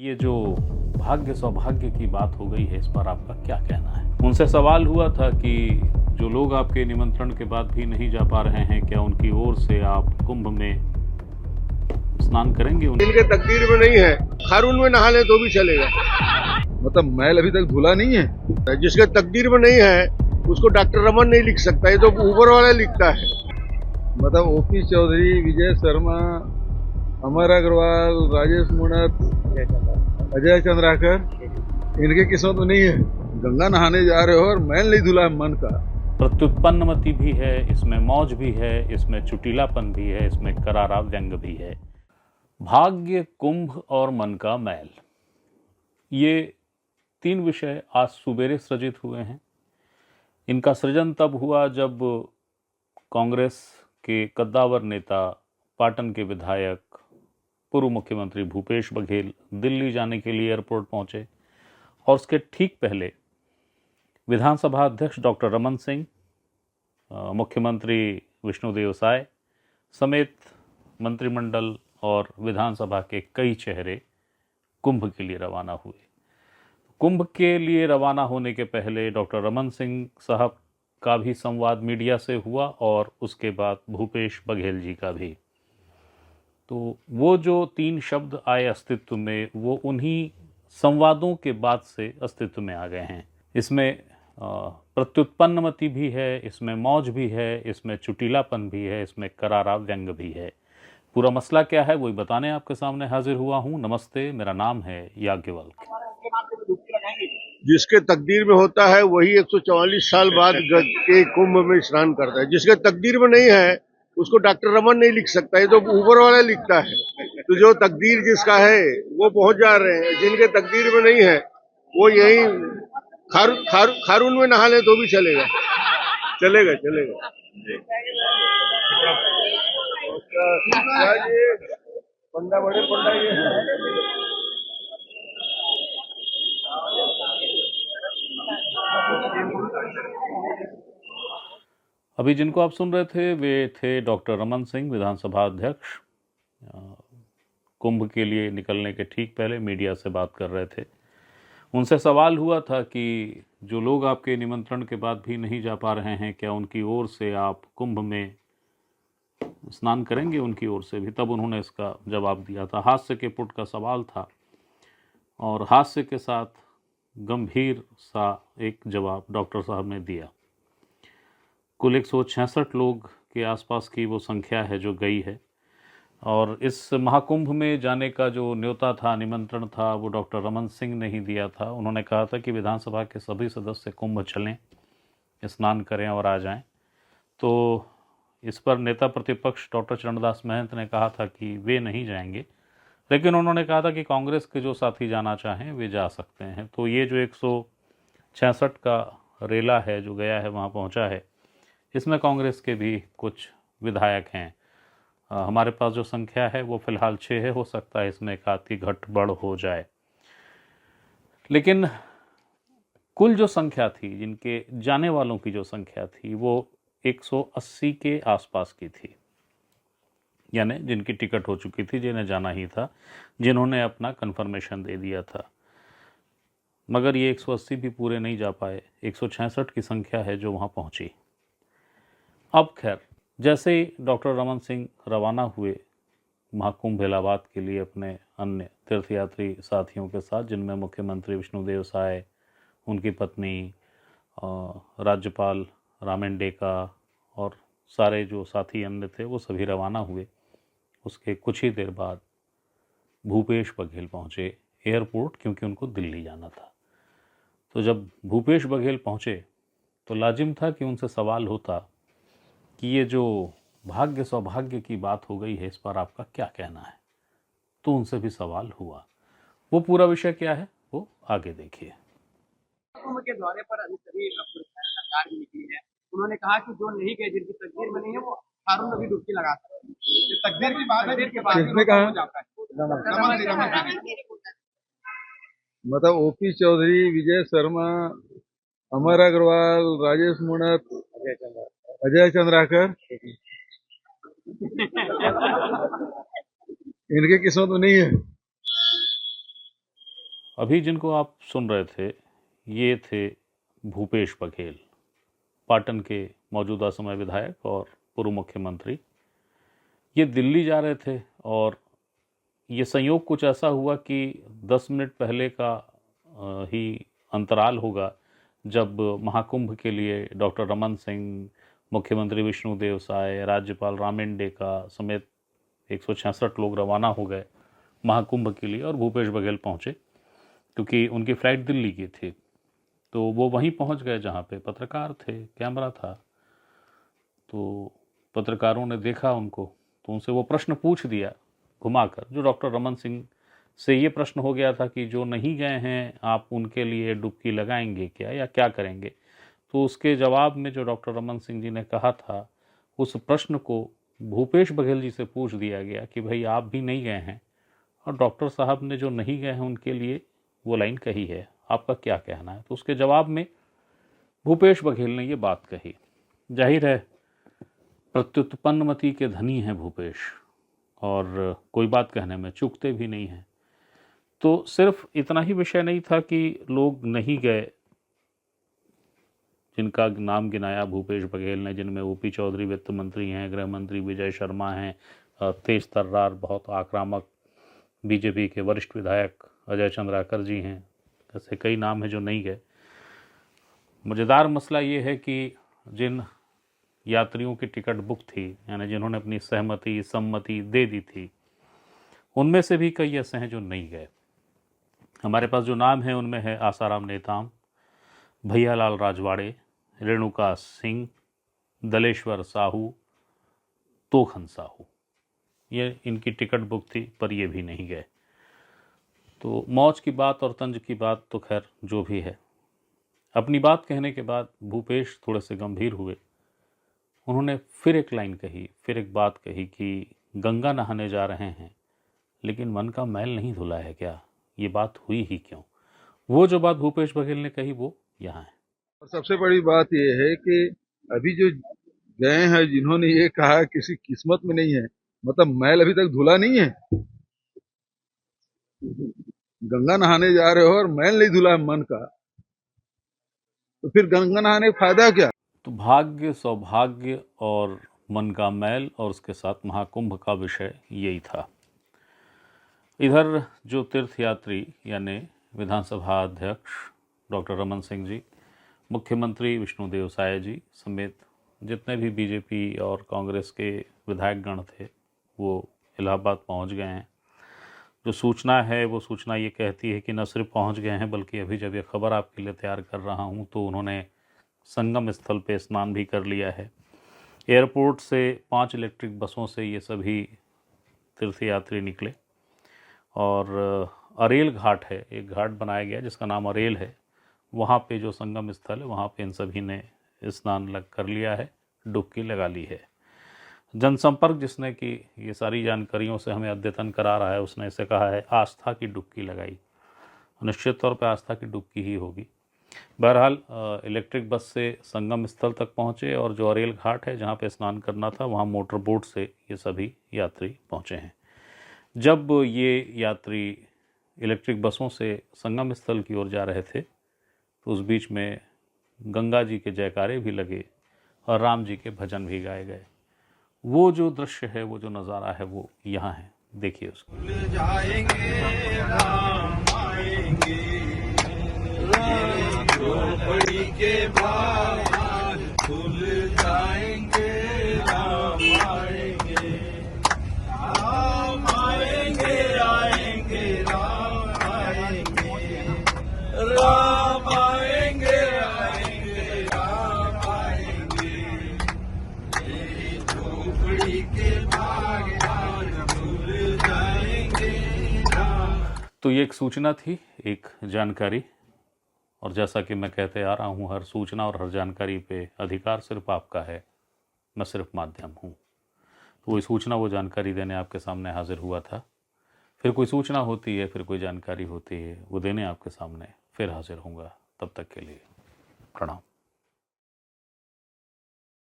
ये जो भाग्य सौभाग्य की बात हो गई है, इस पर आपका क्या कहना है? उनसे सवाल हुआ था कि जो लोग आपके निमंत्रण के बाद भी नहीं जा पा रहे हैं, क्या उनकी ओर से आप कुंभ में स्नान करेंगे? इनके तकदीर में नहीं है, खारून में नहा ले तो भी चलेगा। मतलब मैल अभी तक धुला नहीं है। जिसके तकदीर में नहीं है उसको डॉक्टर रमन नहीं लिख सकता, ये तो ऊपर वाला लिखता है। मतलब ओपी चौधरी, विजय शर्मा, अमर अग्रवाल, राजेश मुणत, अजय चंद्राकर, इनके किस्मत में नहीं है। गंगा नहाने जा रहे हो और मैल नहीं धुला मन का। प्रत्युत्पन्नमति भी है, इसमें मौज भी है, इसमें चुटीलापन भी है, इसमें करारा व्यंग भी है। भाग्य, कुंभ और मन का मैल, ये तीन विषय आज सुबेरे सृजित हुए हैं। इनका सृजन तब हुआ जब कांग्रेस के कद्दावर नेता, पाटन के विधायक, पूर्व मुख्यमंत्री भूपेश बघेल दिल्ली जाने के लिए एयरपोर्ट पहुंचे और उसके ठीक पहले विधानसभा अध्यक्ष डॉक्टर रमन सिंह, मुख्यमंत्री विष्णुदेव साय समेत मंत्रिमंडल और विधानसभा के कई चेहरे कुंभ के लिए रवाना हुए। कुंभ के लिए रवाना होने के पहले डॉक्टर रमन सिंह साहब का भी संवाद मीडिया से हुआ और उसके बाद भूपेश बघेल जी का भी। तो वो जो तीन शब्द आए अस्तित्व में, वो उन्हीं संवादों के बाद से अस्तित्व में आ गए हैं। इसमें प्रत्युत्पन्नमति भी है, इसमें मौज भी है, इसमें चुटीलापन भी है, इसमें करारा व्यंग भी है। पूरा मसला क्या है वही बताने आपके सामने हाजिर हुआ हूँ। नमस्ते, मेरा नाम है याज्ञवल्क्य। जिसके तकदीर में होता है वही 144 साल बाद के कुंभ में स्नान करता है। जिसके तकदीर में नहीं है उसको डॉक्टर रमन नहीं लिख सकता, ये तो ऊपर वाला लिखता है। तो जो तकदीर जिसका है वो पहुंच जा रहे हैं, जिनके तकदीर में नहीं है वो यही खारून में नहा ले तो भी चलेगा। चलेगा चलेगा। पंडा बड़े पंडा ये अभी जिनको आप सुन रहे थे वे थे डॉक्टर रमन सिंह, विधानसभा अध्यक्ष। कुंभ के लिए निकलने के ठीक पहले मीडिया से बात कर रहे थे। उनसे सवाल हुआ था कि जो लोग आपके निमंत्रण के बाद भी नहीं जा पा रहे हैं, क्या उनकी ओर से आप कुंभ में स्नान करेंगे? उनकी ओर से भी तब उन्होंने इसका जवाब दिया था। हास्य के पुट का सवाल था और हास्य के साथ गंभीर सा एक जवाब डॉक्टर साहब ने दिया। कुल 166 लोग के आसपास की वो संख्या है जो गई है और इस महाकुंभ में जाने का जो न्योता था, निमंत्रण था, वो डॉक्टर रमन सिंह ने ही दिया था। उन्होंने कहा था कि विधानसभा के सभी सदस्य कुंभ चलें, स्नान करें और आ जाएं। तो इस पर नेता प्रतिपक्ष डॉक्टर चरणदास महंत ने कहा था कि वे नहीं जाएंगे, लेकिन उन्होंने कहा था कि कांग्रेस के जो साथी जाना चाहें वे जा सकते हैं। तो ये जो 166 का रेला है जो गया है, वहाँ पहुँचा है, इसमें कांग्रेस के भी कुछ विधायक हैं। हमारे पास जो संख्या है वो फिलहाल 6 है, हो सकता है इसमें एक आध की घट बढ़ हो जाए। लेकिन कुल जो संख्या थी, जिनके जाने वालों की जो संख्या थी, वो 180 के आसपास की थी। यानी जिनकी टिकट हो चुकी थी, जिन्हें जाना ही था, जिन्होंने अपना कन्फर्मेशन दे दिया था। मगर ये 180 भी पूरे नहीं जा पाए। 166 की संख्या है जो वहाँ पहुँची। अब खैर, जैसे ही डॉक्टर रमन सिंह रवाना हुए महाकुंभ इलाहाबाद के लिए अपने अन्य तीर्थयात्री साथियों के साथ, जिनमें मुख्यमंत्री विष्णुदेव साय, उनकी पत्नी, राज्यपाल रामेन डेका और सारे जो साथी अन्य थे, वो सभी रवाना हुए। उसके कुछ ही देर बाद भूपेश बघेल पहुँचे एयरपोर्ट, क्योंकि उनको दिल्ली जाना था। तो जब भूपेश बघेल पहुँचे तो लाजिम था कि उनसे सवाल होता कि ये जो भाग्य सौभाग्य की बात हो गई है, इस पर आपका क्या कहना है? तो उनसे भी सवाल हुआ। वो पूरा विषय क्या है वो आगे देखिए। कुंभ के दौरे पर अभी सभी पुरस्कार सरकार भी निकली है। उन्होंने कहा कि जो नहीं गए, जिनकी तकदीर में नहीं है, वो खारून में भी डुबकी लगा सकते हैं। तकदीर की बात है, किसने कहा? मतलब ओपी चौधरी, विजय शर्मा, अमर अग्रवाल, राजेश मुणत, अजय चंद्राकर, इनके किस्मत में नहीं है। अभी जिनको आप सुन रहे थे ये थे भूपेश बघेल, पाटन के मौजूदा समय विधायक और पूर्व मुख्यमंत्री। ये दिल्ली जा रहे थे और ये संयोग कुछ ऐसा हुआ कि 10 मिनट पहले का ही अंतराल होगा जब महाकुंभ के लिए डॉक्टर रमन सिंह, मुख्यमंत्री विष्णुदेव साय, राज्यपाल रामेंडेका समेत 166 लोग रवाना हो गए महाकुंभ के लिए और भूपेश बघेल पहुंचे क्योंकि उनकी फ़्लाइट दिल्ली की थी। तो वो वहीं पहुंच गए जहां पे पत्रकार थे, कैमरा था। तो पत्रकारों ने देखा उनको, तो उनसे वो प्रश्न पूछ दिया घुमाकर, जो डॉक्टर रमन सिंह से ये प्रश्न हो गया था कि जो नहीं गए हैं आप उनके लिए डुबकी लगाएंगे क्या या क्या करेंगे। तो उसके जवाब में जो डॉक्टर रमन सिंह जी ने कहा था, उस प्रश्न को भूपेश बघेल जी से पूछ दिया गया कि भाई आप भी नहीं गए हैं और डॉक्टर साहब ने जो नहीं गए हैं उनके लिए वो लाइन कही है, आपका क्या कहना है। तो उसके जवाब में भूपेश बघेल ने ये बात कही। जाहिर है प्रत्युत्पन्नमति के धनी हैं भूपेश और कोई बात कहने में चूकते भी नहीं हैं। तो सिर्फ इतना ही विषय नहीं था कि लोग नहीं गए जिनका नाम गिनाया भूपेश बघेल ने, जिनमें ओपी चौधरी वित्त मंत्री हैं, गृह मंत्री विजय शर्मा हैं, तेज तर्रार बहुत आक्रामक बीजेपी के वरिष्ठ विधायक अजय चंद्राकर जी हैं, ऐसे कई नाम हैं जो नहीं गए। मज़ेदार मसला ये है कि जिन यात्रियों की टिकट बुक थी, यानी जिन्होंने अपनी सहमति सम्मति दे दी थी, उनमें से भी कई ऐसे हैं जो नहीं गए। हमारे पास जो नाम है उनमें है आसाराम नेताम, भैयालाल राजवाड़े, रेणुका सिंह, दलेश्वर साहू, तोखन साहू। ये इनकी टिकट बुक थी पर ये भी नहीं गए। तो मौज की बात और तंज की बात तो खैर जो भी है, अपनी बात कहने के बाद भूपेश थोड़े से गंभीर हुए। उन्होंने फिर एक लाइन कही, फिर एक बात कही कि गंगा नहाने जा रहे हैं लेकिन मन का मैल नहीं धुला है क्या, ये बात हुई ही क्यों। वो जो बात भूपेश बघेल ने कही वो यहाँ है। और सबसे बड़ी बात यह है कि अभी जो गए हैं जिन्होंने ये कहा किसी किस्मत में नहीं है, मतलब मैल अभी तक धुला नहीं है। गंगा नहाने जा रहे हो और मैल नहीं धुला मन का, तो फिर गंगा नहाने का फायदा क्या। तो भाग्य, सौभाग्य और मन का मैल और उसके साथ महाकुंभ का विषय यही था। इधर जो तीर्थयात्री यानी विधानसभा अध्यक्ष डॉक्टर रमन सिंह जी, मुख्यमंत्री विष्णुदेव साय जी समेत जितने भी बीजेपी और कांग्रेस के विधायकगण थे वो इलाहाबाद पहुंच गए हैं। जो सूचना है वो सूचना ये कहती है कि न सिर्फ पहुंच गए हैं बल्कि अभी जब ये खबर आपके लिए तैयार कर रहा हूं तो उन्होंने संगम स्थल पे स्नान भी कर लिया है। एयरपोर्ट से 5 इलेक्ट्रिक बसों से ये सभी तीर्थयात्री निकले और अरेल घाट है, एक घाट बनाया गया जिसका नाम अरेल है, वहाँ पे जो संगम स्थल है वहाँ पे इन सभी ने स्नान लग कर लिया है, डुबकी लगा ली है। जनसंपर्क जिसने कि ये सारी जानकारियों से हमें अद्यतन करा रहा है उसने इसे कहा है आस्था की डुबकी लगाई। निश्चित तौर पे आस्था की डुबकी ही होगी। बहरहाल इलेक्ट्रिक बस से संगम स्थल तक पहुँचे और जो अरेल घाट है जहाँ पे स्नान करना था वहाँ मोटर बोट से ये सभी यात्री पहुँचे हैं। जब ये यात्री इलेक्ट्रिक बसों से संगम स्थल की ओर जा रहे थे तो उस बीच में गंगा जी के जयकारे भी लगे और राम जी के भजन भी गाए गए। वो जो दृश्य है, वो जो नज़ारा है वो यहाँ है, देखिए उसको। जाएंगे राम आएंगे, झोपड़ी के बाहर खुल जाएंगे राम आएंगे, राम आएंगे आएंगे राम आएंगे, राम आएंगे आएंगे राम आएंगे, झोपड़ी के बाहर खुल जाएंगे राम। तो ये एक सूचना थी, एक जानकारी, और जैसा कि मैं कहते आ रहा हूँ हर सूचना और हर जानकारी पे अधिकार सिर्फ आपका है, मैं सिर्फ माध्यम हूँ। तो वही सूचना वो जानकारी देने आपके सामने हाजिर हुआ था। फिर कोई सूचना होती है, फिर कोई जानकारी होती है, वो देने आपके सामने फिर हाजिर होऊंगा। तब तक के लिए प्रणाम।